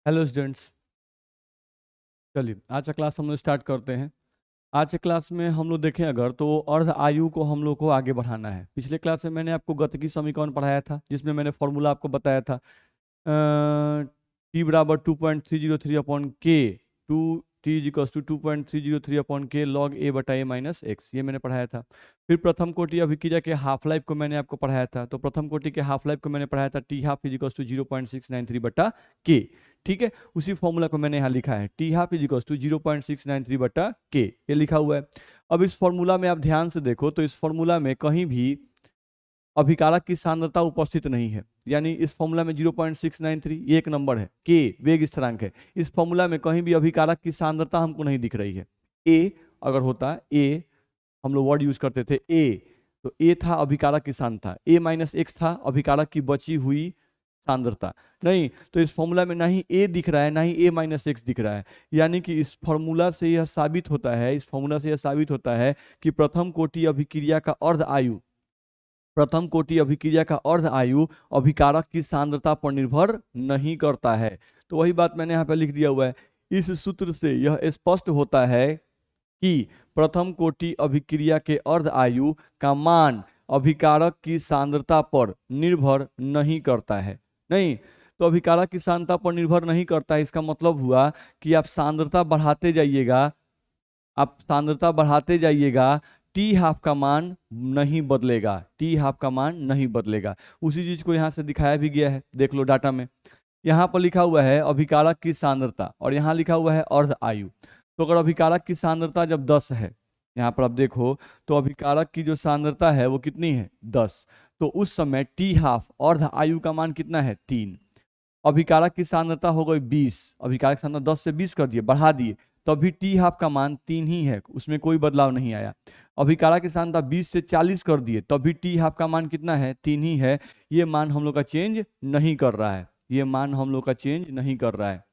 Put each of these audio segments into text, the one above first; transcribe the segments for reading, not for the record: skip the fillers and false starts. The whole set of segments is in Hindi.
Hello students. चलिए आज का क्लास हम लोग स्टार्ट करते हैं। आज के क्लास में हम लोग देखें अगर तो अर्ध आयु को हम लोग को आगे बढ़ाना है। पिछले क्लास में मैंने आपको गतिकी समीकरण पढ़ाया था जिसमें मैंने फॉर्मूला आपको बताया था टी बराबर 2.303 upon K to T is equals to 2.303 upon K log A बटा ए माइनस एक्स, ये मैंने पढ़ाया था। फिर प्रथम कोटि अभिक्रिया के हाफ लाइफ को मैंने आपको पढ़ाया था। तो प्रथम कोटि के हाफ लाइफ को मैंने पढ़ाया था टी हाफ इजिकल्स टू 0.693 बटा के। ठीक है, उसी फॉर्मूला को मैंने यहाँ लिखा है टी हाफ इजिकल्स टू 0.693 बटा के, ये लिखा हुआ है। अब इस फॉर्मूला में आप ध्यान से देखो तो इस फॉर्मूला में कहीं भी अभिकारक की सांद्रता उपस्थित नहीं है, यानी इस फॉर्मूला में 0.693 ये एक नंबर है, के वेग स्थिरांक है। इस फॉर्मूला में कहीं भी अभिकारक की सांद्रता हमको नहीं दिख रही है। ए अगर होता, ए हम लोग वर्ड यूज करते थे ए, तो ए था अभिकारक की सांद्रता, ए माइनस एक्स था अभिकारक की बची हुई सांद्रता। नहीं, तो इस फॉर्मूला में ना ही ए दिख रहा है ना ही ए माइनस एक्स दिख रहा है। यानी कि इस फॉर्मूला से यह साबित होता है, इस फॉर्मूला से यह साबित होता है कि प्रथम कोटि अभिक्रिया का अर्ध आयु, प्रथम कोटि अभिक्रिया का अर्ध आयु अभिकारक की सांद्रता पर निर्भर नहीं करता है। तो वही बात मैंने यहाँ पे लिख दिया हुआ है। इस सूत्र से यह स्पष्ट होता है कि प्रथम कोटि अभिक्रिया के अर्ध आयु का मान अभिकारक की सांद्रता पर निर्भर नहीं करता है। नहीं, तो अभिकारक की सांद्रता पर निर्भर नहीं करता है, इसका मतलब हुआ कि आप सांद्रता बढ़ाते जाइएगा, आप सांद्रता बढ़ाते जाइएगा, टी हाफ का मान नहीं बदलेगा, टी हाफ का मान नहीं बदलेगा। उसी चीज को यहाँ से दिखाया भी गया है, देख लो डाटा में। यहाँ पर लिखा हुआ है अभिकारक की सांद्रता और यहाँ लिखा हुआ है अर्ध आयु। तो अगर अभिकारक की सांद्रता जब 10 है, यहाँ पर आप देखो तो अभिकारक की जो सांद्रता है वो कितनी है 10, तो उस समय टी हाफ अर्ध आयु का मान कितना है 3। अभिकारक की सांद्रता हो गई 20, अभिकारक सांद्रता 10 से 20 कर दिए, बढ़ा दिए, तभी टी हाफ का मान 3 ही है, उसमें कोई बदलाव नहीं आया। अभिकारक की सांद्रता 20 से 40 कर दिए, तभी टी हाफ का मान कितना है 3 ही है। ये मान हम लोग का चेंज नहीं कर रहा है, ये मान हम लोग का चेंज नहीं कर रहा है।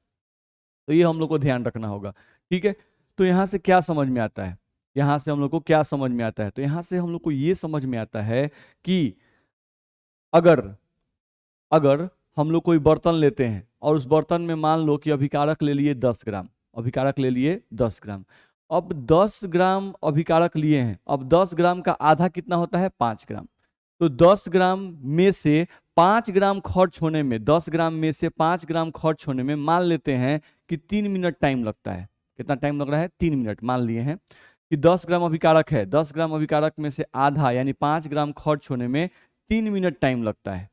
तो ये हम लोग को ध्यान रखना होगा। ठीक है, तो यहाँ से क्या समझ में आता है, यहाँ से हम लोग को क्या समझ में आता है, तो यहाँ से हम लोग को ये समझ में आता है कि अगर अगर हम लोग कोई बर्तन लेते हैं और उस बर्तन में मान लो कि अभिकारक ले लिए 10 ग्राम, अभिकारक ले लिए 10 ग्राम। अब 10 ग्राम अभिकारक लिए हैं, अब 10 ग्राम का आधा कितना होता है 5 ग्राम। तो 10 ग्राम में से 5 ग्राम खर्च होने में, 10 ग्राम में से 5 ग्राम खर्च होने में मान लेते हैं कि 3 मिनट टाइम लगता है। कितना टाइम लग रहा है 3 मिनट मान लिए हैं कि 10 ग्राम अभिकारक है, 10 ग्राम अभिकारक में से आधा यानी 5 ग्राम खर्च होने में 3 मिनट टाइम लगता है।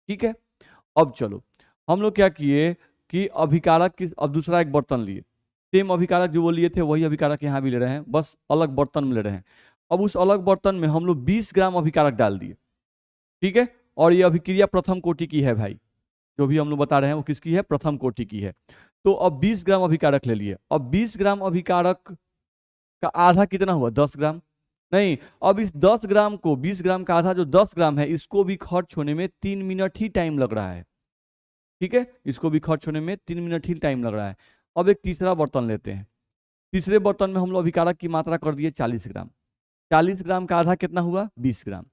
ठीक है, अब चलो हम लोग क्या किए कि अभिकारक की, अब दूसरा एक बर्तन लिए, सेम अभिकारक जो वो लिए थे वही अभिकारक यहाँ भी ले रहे हैं, बस अलग बर्तन में ले रहे हैं। अब उस अलग बर्तन में हम लोग 20 ग्राम अभिकारक डाल दिए। ठीक है, और ये अभिक्रिया प्रथम कोटि की है भाई, जो भी हम लोग बता रहे हैं वो किसकी है, प्रथम कोटि की है। तो अब 20 ग्राम अभिकारक ले लिए, अब 20 ग्राम अभिकारक का आधा कितना हुआ 10 ग्राम। नहीं, अब इस 10 ग्राम को, 20 ग्राम का आधा जो 10 ग्राम है, इसको भी खर्च होने में 3 मिनट ही टाइम लग रहा है। ठीक है, इसको भी खर्च होने में 3 मिनट ही टाइम लग रहा है। अब एक तीसरा बर्तन लेते हैं, तीसरे बर्तन में हम लोग अभिकारक की मात्रा कर दिए 40 ग्राम, 40 ग्राम का आधा कितना हुआ 20 ग्राम,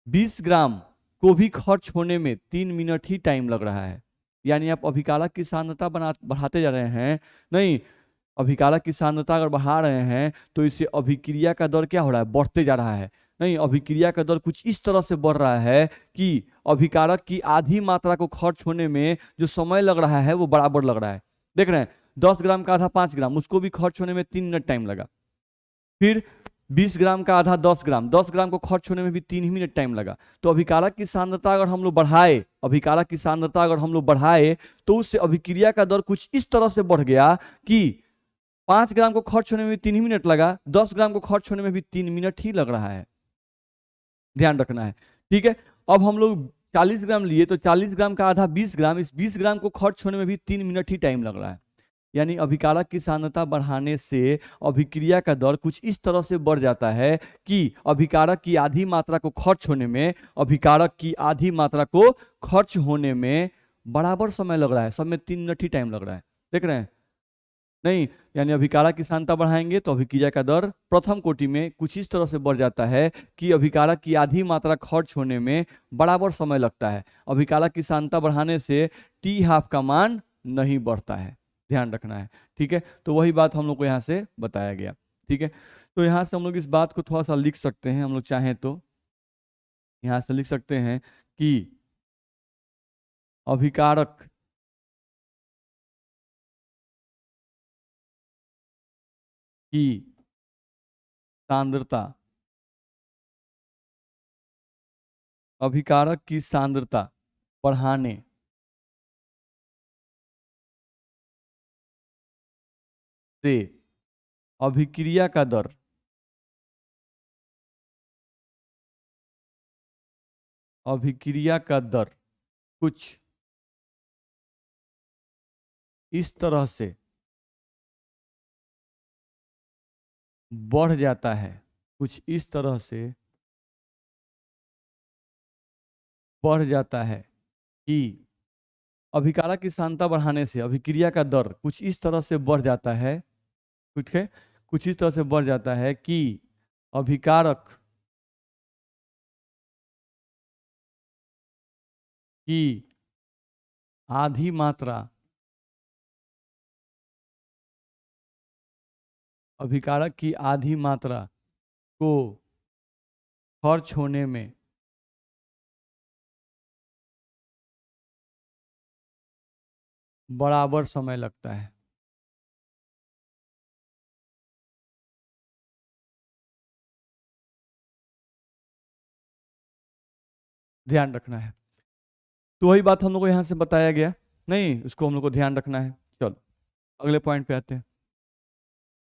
20 ग्राम को भी खर्च होने में 3 मिनट ही टाइम लग रहा है। यानी आप अभिकारक की सांद्रता बढ़ाते जा रहे हैं, नहीं, अभिकारक की सांद्रता अगर बढ़ा रहे हैं तो इससे अभिक्रिया का दर क्या हो रहा है, बढ़ते जा रहा है। नहीं, अभिक्रिया का दर कुछ इस तरह से बढ़ रहा है कि अभिकारक की आधी मात्रा को खर्च होने में जो समय लग रहा है वो बराबर लग रहा है। देख रहे हैं 10 ग्राम का आधा 5 ग्राम, उसको भी खर्च होने में 3 मिनट टाइम लगा। फिर 20 ग्राम का आधा 10 ग्राम, 10 ग्राम को खर्च होने में भी 3 ही मिनट टाइम लगा। तो अभिकारक की सांद्रता अगर हम लोग बढ़ाए, अभिकारक की सांद्रता अगर हम लोग बढ़ाए तो उससे अभिक्रिया का दर कुछ इस तरह से बढ़ गया कि 5 ग्राम को खर्च होने में भी 3 ही मिनट लगा, 10 ग्राम को खर्च होने में भी 3 मिनट ही लग रहा है। ध्यान रखना है। ठीक है, अब हम लोग 40 ग्राम लिए तो 40 ग्राम का आधा 20 ग्राम, इस 20 ग्राम को खर्च होने में भी 3 मिनट ही टाइम लग रहा है। यानी अभिकारक की सांद्रता बढ़ाने से अभिक्रिया का दर कुछ इस तरह से बढ़ जाता है कि अभिकारक की आधी मात्रा को खर्च होने में, अभिकारक की आधी मात्रा को खर्च होने में बराबर समय लग रहा है, सब में 3 मिनट ही टाइम लग रहा है। देख रहे हैं, नहीं, यानी अभिकारक की सांद्रता बढ़ाएंगे तो अभिक्रिया का दर प्रथम कोटि में कुछ इस तरह से बढ़ जाता है कि अभिकारक की आधी मात्रा खर्च होने में बराबर समय लगता है। अभिकारक की सांद्रता बढ़ाने से टी हाफ का मान नहीं बढ़ता है, ध्यान रखना है। ठीक है, तो वही बात हम लोग को यहाँ से बताया गया। ठीक है, तो यहाँ से हम लोग इस बात को थोड़ा सा लिख सकते हैं, हम लोग चाहें तो यहाँ से लिख सकते हैं कि अभिकारक की सांद्रता, अभिकारक की सांद्रता बढ़ाने से अभिक्रिया का दर, अभिक्रिया का दर कुछ इस तरह से बढ़ जाता है, कुछ इस तरह से बढ़ जाता है कि अभिकारक की सांद्रता बढ़ाने से अभिक्रिया का दर कुछ इस तरह से बढ़ जाता है, कुछ है, कुछ इस तरह से बढ़ जाता है कि अभिकारक की आधी मात्रा, अभिकारक की आधी मात्रा को खर्च होने में बराबर समय लगता है। ध्यान रखना है, तो वही बात हम लोग को यहाँ से बताया गया, नहीं उसको हम लोग को ध्यान रखना है। चलो अगले पॉइंट पे आते हैं।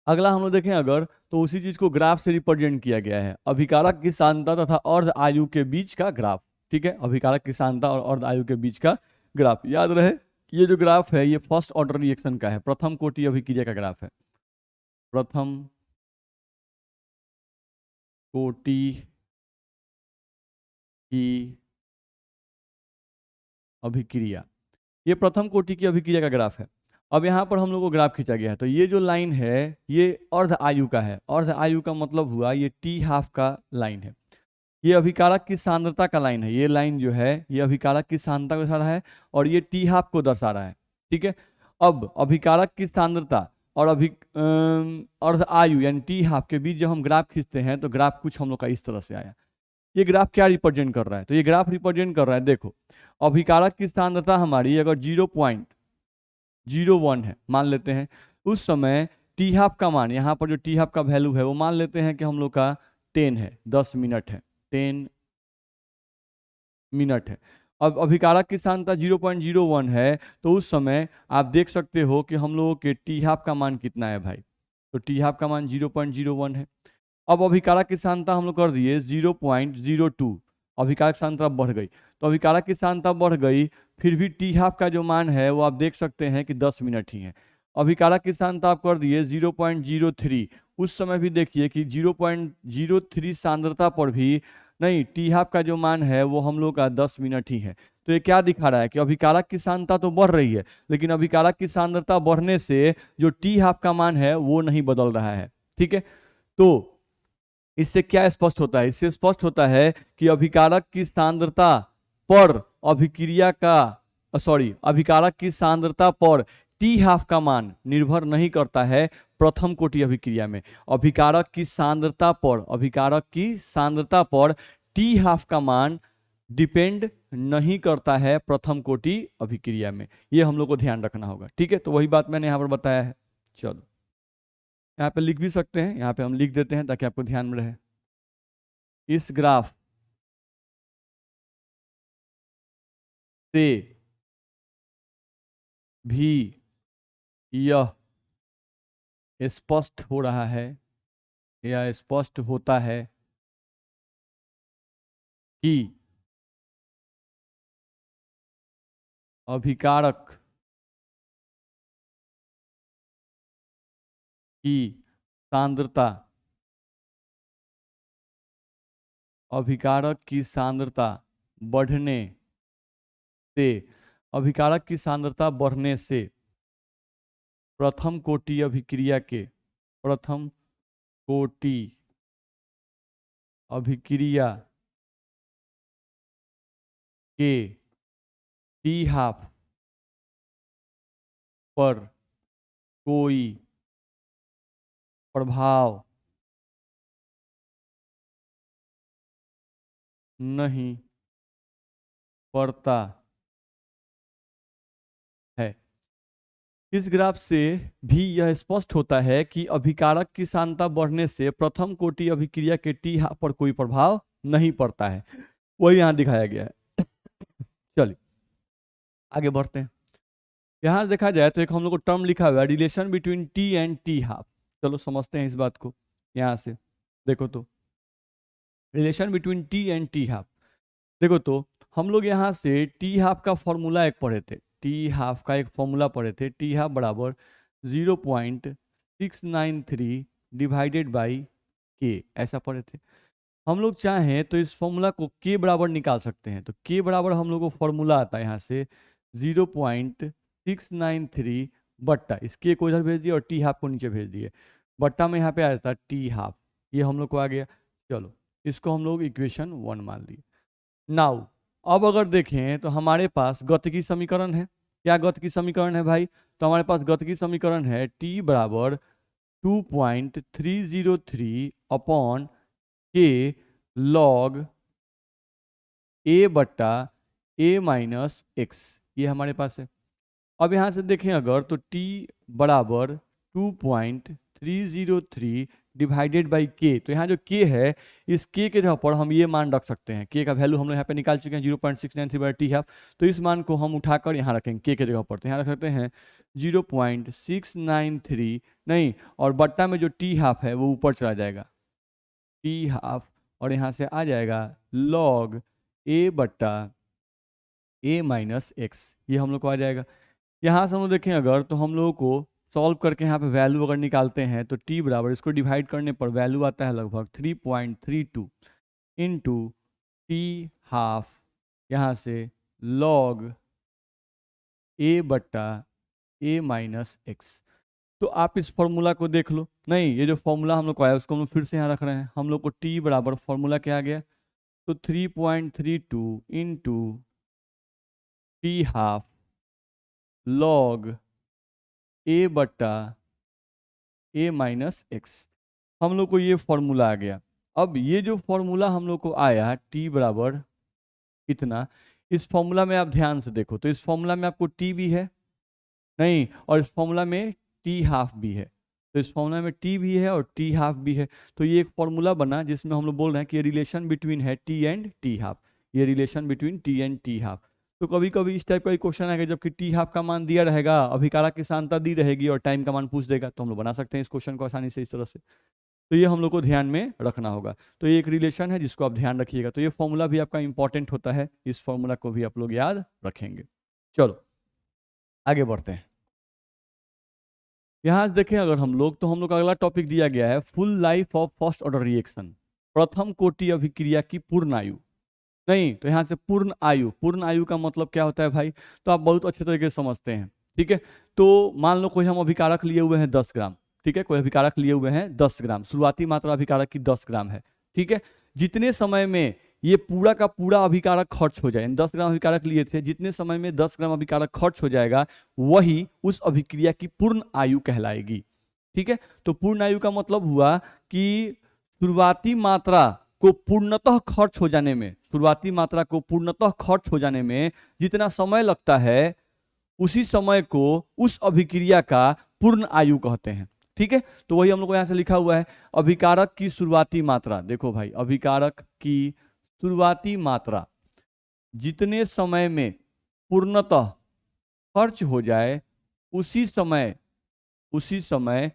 अगला हम लोग देखें अगर, तो उसी चीज को ग्राफ से रिप्रेजेंट किया गया है, अभिकारक की सांद्रता तथा अर्ध आयु के बीच का ग्राफ। ठीक है, अभिकारक की सांद्रता और अर्ध आयु के बीच का ग्राफ, याद रहे ये जो ग्राफ है ये फर्स्ट ऑर्डर रिएक्शन का है, प्रथम कोटि अभिक्रिया का ग्राफ है, प्रथम कोटि की अभिक्रिया, ये प्रथम कोटि की अभिक्रिया का ग्राफ है। अब यहाँ पर हम लोग को ग्राफ खींचा गया है, तो ये जो लाइन है ये अर्ध आयु का है, अर्ध आयु का मतलब हुआ ये टी हाफ का लाइन है, ये अभिकारक की सांद्रता का लाइन है, ये लाइन जो है ये अभिकारक की सांद्रता को दर्शा रहा है और ये टी हाफ को दर्शा रहा है। ठीक है, अब अभिकारक की सांद्रता और अर्ध आयु यानी टी हाफ के बीच जब हम ग्राफ खींचते हैं तो ग्राफ कुछ हम लोग का इस तरह से आया। ये ग्राफ क्या रिप्रेजेंट कर रहा है, तो ये ग्राफ रिप्रेजेंट कर रहा है, देखो अभिकारक की सांद्रता हमारी अगर 0.01 है मान लेते हैं, उस समय टी हाफ का मान, यहाँ पर जो टी हाफ का वैल्यू है वो मान लेते हैं कि हम लोग का 10 है, 10 मिनट है, 10 मिनट है। अब अभिकारक की सांद्रता 0.01 है, तो उस समय आप देख सकते हो कि हम लोगों के टी हाफ का मान कितना है भाई, तो टी हाफ का मान 0.01 है। अब अभिकारक की सांद्रता हम लोग कर दिए 0.02, अभिकारक सांद्रता बढ़ गई, तो अभिकारक की सांद्रता बढ़ गई, फिर भी टी हाफ का जो मान है वो आप देख सकते हैं कि 10 मिनट ही है। अभिकारक की सांद्रता आप कर दिए 0.03, उस समय भी देखिए कि 0.03 सांद्रता पर भी नहीं, टी हाफ का जो मान है वो हम लोग का 10 मिनट ही है। तो ये क्या दिखा रहा है कि अभिकारक की सांद्रता तो बढ़ रही है, लेकिन अभिकारक की सांद्रता बढ़ने से जो टी हाफ का मान है वो नहीं बदल रहा है। ठीक है, तो इससे क्या स्पष्ट होता है, इससे स्पष्ट होता है कि अभिकारक की सांद्रता पर अभिक्रिया का अभिकारक की सांद्रता पर टी हाफ का मान निर्भर नहीं करता है प्रथम कोटि अभिक्रिया में। अभिकारक की सांद्रता पर, अभिकारक की सांद्रता पर टी हाफ का मान डिपेंड नहीं करता है प्रथम कोटि अभिक्रिया में, ये हम लोग को ध्यान रखना होगा। ठीक है, तो वही बात मैंने यहाँ पर बताया है। चलो यहाँ पे लिख भी सकते हैं, यहाँ पे हम लिख देते हैं ताकि आपको ध्यान में रहे। इस ग्राफ से भी यह स्पष्ट हो रहा है या स्पष्ट होता है कि अभिकारक की सांद्रता, अभिकारक की सांद्रता बढ़ने से, अभिकारक की सांद्रता बढ़ने से प्रथम कोटि अभिक्रिया के, प्रथम कोटि अभिक्रिया के टी हाफ पर कोई प्रभाव नहीं पड़ता है। इस ग्राफ से भी यह स्पष्ट होता है कि अभिकारक की सांद्रता बढ़ने से प्रथम कोटि अभिक्रिया के टी हाफ पर कोई प्रभाव नहीं पड़ता है, वही यहाँ दिखाया गया है। चलिए आगे बढ़ते हैं। यहाँ देखा जाए तो एक हम लोग को टर्म लिखा हुआ है relation between T and T half. चलो समझते हैं इस बात को। यहाँ से देखो तो relation between T and T half, देखो तो हम लोग यहाँ से टी हाफ का फॉर्मूला एक पढ़े थे, टी हाफ का एक फॉर्मूला पढ़े थे, टी हाफ बराबर 0.693 डिवाइडेड बाई के, ऐसा पढ़े थे। हम लोग चाहें तो इस फॉर्मूला को के बराबर निकाल सकते हैं, तो के बराबर हम लोग को फॉर्मूला आता है यहाँ से 0.693 बट्टा, इस के को इधर भेज दिए और टी हाफ को नीचे भेज दिए, बट्टा में यहाँ पे आया था टी हाफ, ये हम लोग को आ गया। चलो इसको हम लोग इक्वेशन 1 मान लिए। नाउ अब अगर देखें तो हमारे पास गतिकी समीकरण है। क्या गतिकी समीकरण है भाई? तो हमारे पास गतिकी समीकरण है टी बराबर 2.303 अपॉन के लॉग ए बट्टा ए माइनस एक्स, ये हमारे पास है। अब यहाँ से देखें अगर तो t बराबर 2.303 डिवाइडेड बाई के, तो यहाँ जो k है इस k के जगह पर हम ये मान रख सकते हैं, k का वैल्यू हम लोग यहाँ पे निकाल चुके हैं 0.693 बाई टी हाफ, तो इस मान को हम उठाकर यहाँ रखेंगे k के जगह पर, तो यहाँ रख सकते हैं 0.693 नहीं, और बट्टा में जो टी हाफ है वो ऊपर चला जाएगा टी हाफ, और यहाँ से आ जाएगा लॉग a बट्टा a माइनस एक्स, ये हम लोग को आ जाएगा। यहाँ से हम लोग देखें अगर तो हम लोगों को सॉल्व करके यहाँ पे वैल्यू अगर निकालते हैं तो t बराबर इसको डिवाइड करने पर वैल्यू आता है लगभग 3.32 इंटू टी हाफ, यहाँ से लॉग a बट्टा a माइनस एक्स। तो आप इस फॉर्मूला को देख लो, नहीं ये जो फॉर्मूला हम लोग को आया उसको हम लोग फिर से यहाँ रख रहे हैं। हम लोग को t बराबर फॉर्मूला क्या आ गया, तो 3.32 into T half log a बट्टा a माइनस एक्स, हम लोग को ये फॉर्मूला आ गया। अब ये जो फॉर्मूला हम लोग को आया t बराबर इतना, इस फॉर्मूला में आप ध्यान से देखो तो इस फॉर्मूला में आपको t भी है नहीं, और इस फॉर्मूला में t हाफ भी है, तो इस फॉर्मूला में t भी है और t हाफ भी है, तो ये एक फॉर्मूला बना जिसमें हम लोग बोल रहे हैं कि ये रिलेशन बिटवीन है t एंड t हाफ, ये relation between t and t half. तो कभी कभी इस टाइप का क्वेश्चन आएगा जबकि टी हाफ का मान दिया रहेगा, अभिकारक की सांद्रता दी रहेगी और टाइम का मान पूछ देगा, तो हम लोग बना सकते हैं इस क्वेश्चन को आसानी से इस तरह से। तो ये हम लोग को ध्यान में रखना होगा, तो ये एक रिलेशन है जिसको आप ध्यान रखिएगा। तो ये फॉर्मूला भी आपका इंपॉर्टेंट होता है, इस फॉर्मूला को भी आप लोग याद रखेंगे। चलो आगे बढ़ते हैं। यहाँ से देखें अगर हम लोग तो हम लोग का अगला टॉपिक दिया गया है full life of first order reaction, प्रथम कोटि अभिक्रिया की पूर्ण आयु। नहीं तो यहाँ से पूर्ण आयु, पूर्ण आयु का मतलब क्या होता है भाई, तो आप बहुत अच्छे तरीके से समझते हैं, ठीक है। तो मान लो कोई हम अभिकारक लिए हुए हैं 10 ग्राम, ठीक है, कोई अभिकारक लिए हुए हैं 10 ग्राम, शुरुआती मात्रा अभिकारक की 10 ग्राम है, ठीक है। जितने समय में ये पूरा का पूरा अभिकारक खर्च हो जाए, 10 ग्राम अभिकारक लिए थे, जितने समय में 10 ग्राम अभिकारक खर्च हो जाएगा वही उस अभिक्रिया की पूर्ण आयु कहलाएगी, ठीक है। तो पूर्ण आयु का मतलब हुआ कि शुरुआती मात्रा को पूर्णतः खर्च हो जाने में, शुरुआती मात्रा को पूर्णतः खर्च हो जाने में जितना समय लगता है उसी समय को उस अभिक्रिया का पूर्ण आयु कहते हैं, ठीक है। तो वही हम लोग को यहाँ से लिखा हुआ है अभिकारक की शुरुआती मात्रा। देखो भाई अभिकारक की शुरुआती मात्रा जितने समय में पूर्णतः खर्च हो जाए उसी समय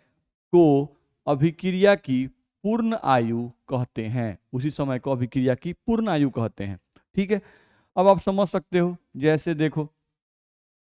को अभिक्रिया की पूर्ण आयु कहते हैं, उसी समय को अभिक्रिया की पूर्ण आयु कहते हैं, ठीक है। अब आप समझ सकते हो, जैसे देखो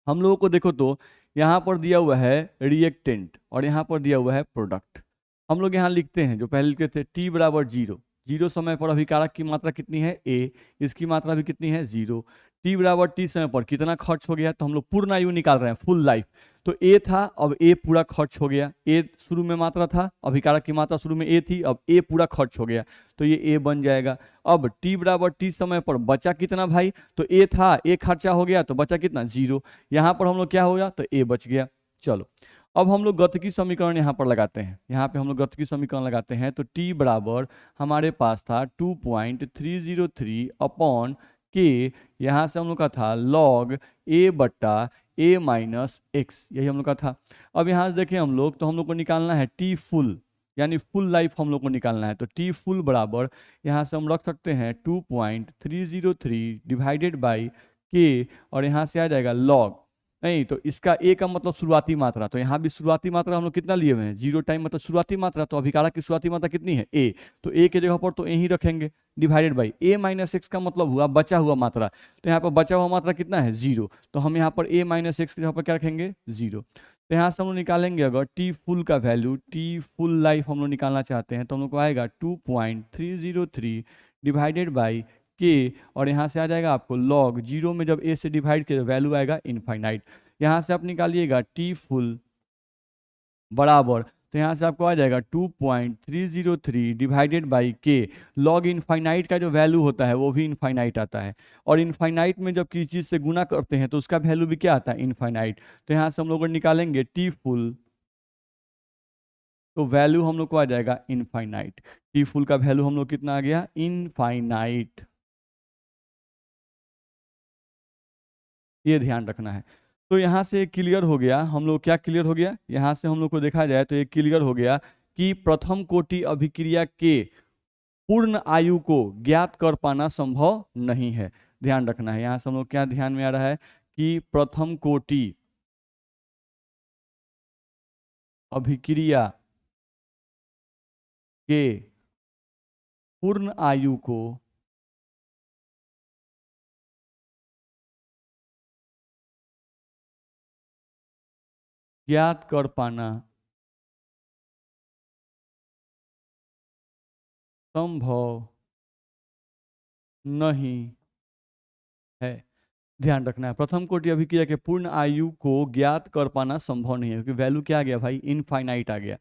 हम लोगों को देखो तो यहाँ पर दिया हुआ है रिएक्टेंट और यहाँ पर दिया हुआ है प्रोडक्ट। हम लोग यहाँ लिखते हैं जो पहले लिखते थे t बराबर 0, 0 समय पर अभिकारक की मात्रा कितनी है a, इसकी मात्रा भी कितनी है 0, t बराबर t समय पर कितना खर्च हो गया, तो हम लोग पूर्ण आयु निकाल रहे हैं फुल लाइफ, तो a था अब a पूरा खर्च हो गया, a शुरू में मात्रा था, अभिकारक की मात्रा शुरू में a थी, अब a पूरा खर्च हो गया तो ये a बन जाएगा। अब t बराबर t समय पर बचा कितना भाई, तो a था, a खर्चा हो गया तो बचा कितना 0, यहाँ पर हम लोग क्या हो गया तो a बच गया। चलो अब हम लोग गतिकी समीकरण यहाँ पर लगाते हैं, यहाँ पे हम लोग गतिकी समीकरण लगाते हैं। तो t बराबर हमारे पास था 2.303 अपॉन के, यहाँ से हम लोग का था log a बट्टा a माइनस एक्स, यही हम लोग का था। अब यहाँ से देखें हम लोग, तो हम लोग को निकालना है टी फुल, यानी फुल लाइफ हम लोग को निकालना है। तो टी फुल बराबर यहाँ से हम रख सकते हैं 2.303 डिवाइडेड बाई के, और यहाँ से आ जाएगा लॉग, नहीं तो इसका ए का मतलब शुरुआती मात्रा, तो यहाँ भी शुरुआती मात्रा हम लोग कितना लिए हुए हैं, 0 टाइम मतलब शुरुआती मात्रा, तो अभिकारक की शुरुआती मात्रा कितनी है ए, तो ए के जगह पर तो ए ही रखेंगे, divided by A minus x का मतलब हुआ बचा हुआ मात्रा, तो यहाँ पर बचा हुआ मात्रा कितना है 0, तो हम यहाँ पर ए माइनस एक्स के जगह पर क्या रखेंगे 0। तो यहाँ से हम लोग निकालेंगे अगर टी फुल का वैल्यू, टी फुल लाइफ हम लोग निकालना चाहते हैं, तो हम लोग को आएगा 2.303 डिवाइडेड बाई के, और यहाँ से आ जाएगा आपको लॉग 0 में जब ए से डिवाइड किया वैल्यू आएगा इनफाइनाइट। यहाँ से आप निकालिएगा टी फुल बराबर, तो यहाँ से आपको आ जाएगा 2.303 डिवाइडेड बाई के, लॉग इनफाइनाइट का जो वैल्यू होता है वो भी इनफाइनाइट आता है, और इनफाइनाइट में जब किसी चीज़ से गुना करते हैं तो उसका वैल्यू भी क्या आता है इनफाइनाइट। तो यहाँ से हम लोग निकालेंगे टी फुल, तो वैल्यू हम लोग को आ जाएगा इनफाइनाइट। टी फुल का वैल्यू हम लोग कितना आ गया इनफाइनाइट, ये ध्यान रखना है। तो यहाँ से क्लियर हो गया हम लोग, क्या क्लियर हो गया, यहाँ से हम लोग को देखा जाए तो ये क्लियर हो गया कि प्रथम कोटि अभिक्रिया के पूर्ण आयु को ज्ञात कर पाना संभव नहीं है। ध्यान रखना है, यहाँ से हम लोग क्या ध्यान में आ रहा है कि प्रथम कोटि अभिक्रिया के पूर्ण आयु को ज्ञात कर पाना संभव नहीं है। ध्यान रखना है, प्रथम कोटि अभिक्रिया के पूर्ण आयु को ज्ञात कर पाना संभव नहीं है, क्योंकि वैल्यू क्या आ गया भाई इनफाइनाइट आ गया।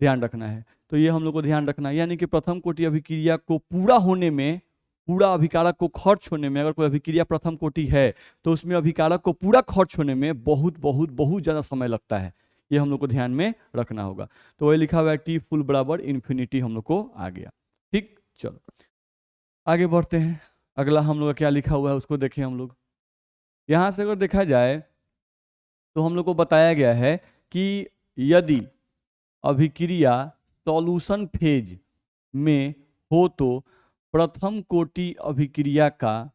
ध्यान रखना है, तो ये हम लोग को ध्यान रखना है, यानी कि प्रथम कोटि अभिक्रिया को पूरा होने में, पूरा अभिकारक को खर्च होने में, अगर कोई अभिक्रिया प्रथम कोटि है तो उसमें अभिकारक को पूरा खर्च होने में बहुत बहुत बहुत ज़्यादा समय लगता है, ये हम लोग को ध्यान में रखना होगा। तो वही लिखा हुआ है टी फुल बराबर इन्फिनिटी हम लोग को आ गया। ठीक, चलो आगे बढ़ते हैं, अगला हम लोग का क्या लिखा हुआ है उसको देखें हम लोग। यहाँ से अगर देखा जाए तो हम लोग को बताया गया है कि यदि अभिक्रिया सॉल्यूशन फेज में हो तो प्रथम कोटि अभिक्रिया का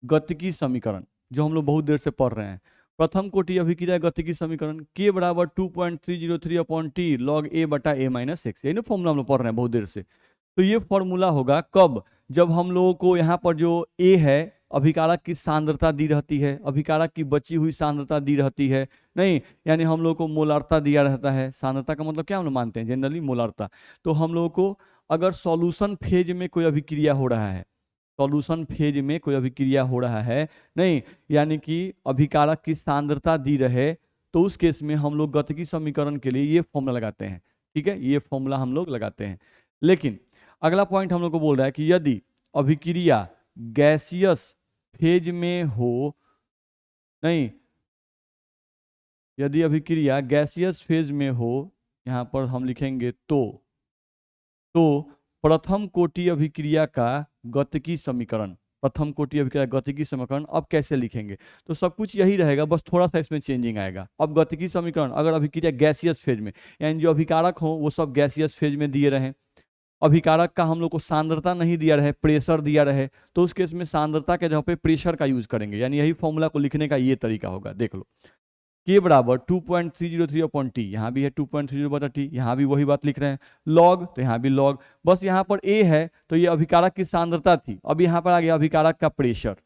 गतिकी समीकरण, जो हम लोग बहुत देर से पढ़ रहे हैं, प्रथम कोटि अभिक्रिया गतिकी समीकरण के बराबर 2.303 अपॉन टी लॉग ए बटा ए माइनस एक्स, यही ना फॉर्मूला हम लोग पढ़ रहे हैं बहुत देर से। तो ये फॉर्मूला होगा कब, जब हम लोगों को यहाँ पर जो ए है अभिकारक की सांद्रता दी रहती है, अभिकारक की बची हुई सांद्रता दी रहती है, नहीं यानी हम लोग को मोलारता दिया रहता है। सांद्रता का मतलब क्या हम लोग मानते हैं जनरली मोलारता। तो हम लोगों को अगर सॉल्यूशन फेज में कोई अभिक्रिया हो रहा है, सॉल्यूशन फेज में कोई अभिक्रिया हो रहा है, नहीं यानी कि अभिकारक की सांद्रता दी रहे, तो उस केस में हम लोग गतिकी समीकरण के लिए ये फॉर्मूला लगाते हैं। ठीक है, ये फॉर्मूला हम लोग लगाते हैं। लेकिन अगला पॉइंट हम लोग को बोल रहा है कि यदि अभिक्रिया गैसियस फेज में हो, नहीं यदि अभिक्रिया गैसियस फेज में हो, यहाँ पर हम लिखेंगे तो प्रथम कोटि अभिक्रिया का गतिकी समीकरण, प्रथम कोटि अभिक्रिया गतिकी समीकरण अब कैसे लिखेंगे, तो सब कुछ यही रहेगा, बस थोड़ा सा इसमें चेंजिंग आएगा। अब गतिकी समीकरण अगर अभिक्रिया गैसियस फेज में, यानी जो अभिकारक हो वो सब गैसियस फेज में दिए रहे, अभिकारक का हम लोग को सांद्रता नहीं दिया रहे, प्रेशर दिया रहे, तो उस केस में सांद्रता के जगह पे प्रेशर का यूज करेंगे, यानी यही फॉर्मूला को लिखने का ये तरीका होगा। देख लो के बराबर 2.303 अपॉन टी, यहाँ भी है 2.30 बटा टी, यहाँ भी वही बात लिख रहे हैं, लॉग तो यहाँ भी लॉग, बस यहाँ पर ए है तो ये अभिकारक की सांद्रता थी, अब यहाँ पर आ गया अभिकारक का प्रेशर,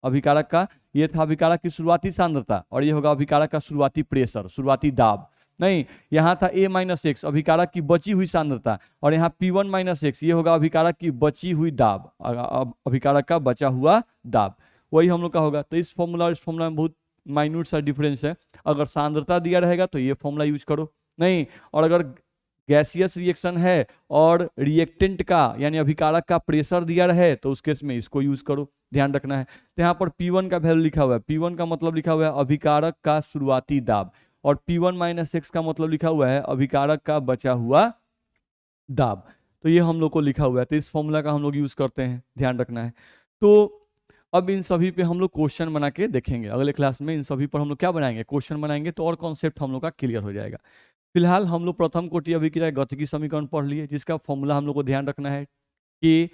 अभिकारक का ये था अभिकारक की शुरुआती सांद्रता, और ये होगा अभिकारक का शुरुआती प्रेशर, शुरुआती दाब, नहीं यहाँ था a माइनस एक्स अभिकारक की बची हुई सांद्रता, और यहाँ P1 माइनस एक्स ये होगा अभिकारक की बची हुई दाब, अभिकारक का बचा हुआ दाब, वही हम लोग का होगा। तो इस फॉर्मूला और इस फॉर्मूला में बहुत माइन्यूट सा डिफरेंस है, अगर सांद्रता दिया रहेगा तो ये फॉर्मूला यूज करो, नहीं और अगर गैसियस रिएक्शन है और रिएक्टेंट का यानी अभिकारक का प्रेशर दिया रहे तो उस केस में इसको यूज करो, ध्यान रखना है। तो यहाँ पर P1 का वैल्यू लिखा हुआ है, P1 का मतलब लिखा हुआ है अभिकारक का शुरुआती दाब, और P1 माइनस एक्स का मतलब लिखा हुआ है अभिकारक का बचा हुआ दाब। तो ये हम लोग को लिखा हुआ है, तो इस फॉर्मूला का हम लोग यूज करते हैं, ध्यान रखना है। तो अब इन सभी पे हम लोग क्वेश्चन बना के देखेंगे अगले क्लास में। इन सभी पर हम लोग क्या बनाएंगे, क्वेश्चन बनाएंगे, तो और कॉन्सेप्ट हम लोग का क्लियर हो जाएगा। फिलहाल हम लोग प्रथम कोटि अभिक्रिया गतिकी समीकरण पढ़ लिए, जिसका फॉर्मूला हम लोग को ध्यान रखना है, के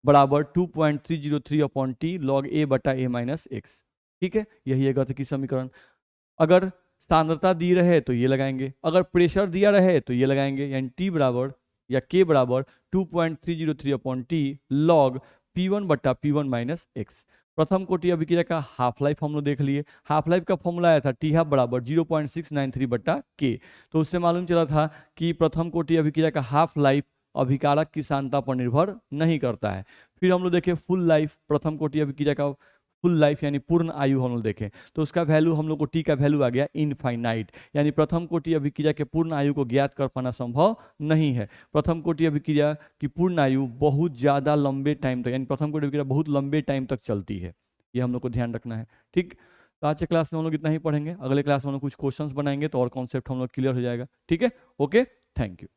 बराबर 2.303 अपॉन टी लॉग ए बटा ए माइनस एक्स। ठीक है, यही है गतिकी समीकरण। अगर सांद्रता दी रहे तो ये लगाएंगे, अगर प्रेशर दिया रहे तो ये लगाएंगे, यानी टी बराबर या के बराबर 2.303 अपॉन टी लॉग P1 बटा P1 माइनस एक्स। प्रथम कोटि अभिक्रिया का हाफ लाइफ हम लोग देख लिए, हाफ लाइफ का फॉर्मूला आया था टी हाफ बराबर 0.693 बटा के। तो उससे मालूम चला था कि प्रथम कोटि अभिक्रिया का हाफ लाइफ अभिकारक की सांद्रता पर निर्भर नहीं करता है। फिर हम लोग देखे फुल लाइफ, प्रथम कोटि अभिक्रिया का फुल लाइफ यानी पूर्ण आयु हम लोग देखें, तो उसका वैल्यू हम लोग को टी का वैल्यू आ गया इनफाइनाइट, यानी प्रथम कोटि अभिक्रिया के पूर्ण आयु को ज्ञात कर पाना संभव नहीं है। प्रथम कोटि अभिक्रिया की पूर्ण आयु बहुत ज़्यादा लंबे टाइम तक, यानी प्रथम कोटि अभिक्रिया बहुत लंबे टाइम तक चलती है, ये हम लोग को ध्यान रखना है। ठीक, तो आज के क्लास में हम लोग इतना ही पढ़ेंगे, अगले क्लास में हम लोग कुछ क्वेश्चंस बनाएंगे तो और कॉन्सेप्ट हम लोग क्लियर हो जाएगा। ठीक है, ओके, थैंक यू।